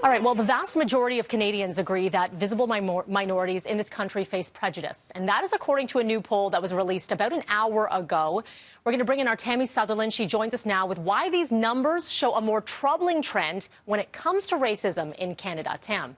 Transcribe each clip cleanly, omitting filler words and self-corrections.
All right, well, the vast majority of Canadians agree that visible minorities in this country face prejudice. And that is according to a new poll that was released about an hour ago. We're going to bring in our Tammie Sutherland. She joins us now with why these numbers show a more troubling trend when it comes to racism in Canada. Tam.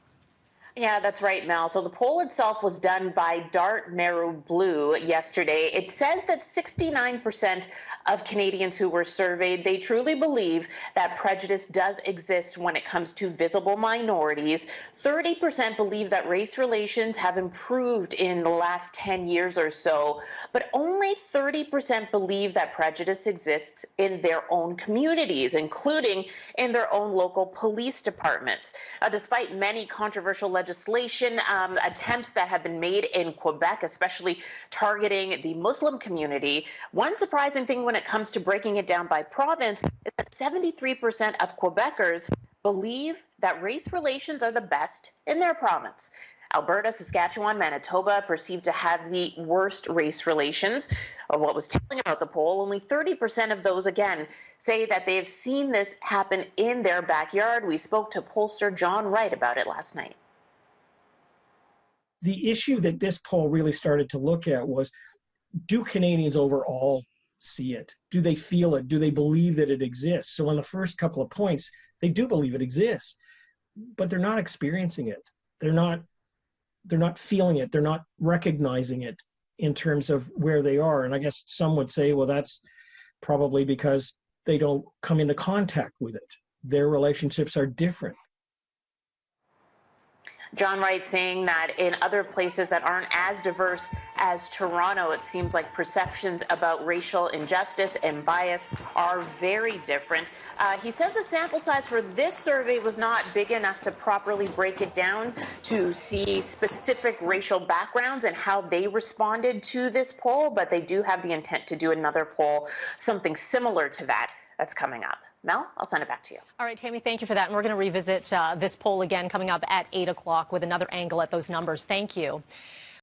Yeah, that's right, Mel. So the poll itself was done by Dart Maru Blue yesterday. It says that 69% of Canadians who were surveyed, they truly believe that prejudice does exist when it comes to visible minorities. 30% believe that race relations have improved in the last 10 years or so, but only 30% believe that prejudice exists in their own communities, including in their own local police departments. Despite many controversial legislation attempts that have been made in Quebec, especially targeting the Muslim community, one surprising thing when it comes to breaking it down by province is that 73% of Quebecers believe that race relations are the best in their province. Alberta, Saskatchewan, Manitoba perceived to have the worst race relations. What was telling about the poll, only 30% of those, again, say that they have seen this happen in their backyard. We spoke to pollster John Wright about it last night. The issue that this poll really started to look at was, do Canadians overall see it? Do they feel it? Do they believe that it exists? So on the first couple of points, they do believe it exists, but they're not experiencing it. They're not feeling it. They're not recognizing it in terms of where they are. And I guess some would say, well, that's probably because they don't come into contact with it. Their relationships are different. John Wright saying that in other places that aren't as diverse as Toronto, it seems like perceptions about racial injustice and bias are very different. He says the sample size for this survey was not big enough to properly break it down to see specific racial backgrounds and how they responded to this poll, but they do have the intent to do another poll, something similar to that, that's coming up. Mel, I'll send it back to you. All right, Tammie, thank you for that. And we're going to revisit this poll again coming up at 8 o'clock with another angle at those numbers. Thank you.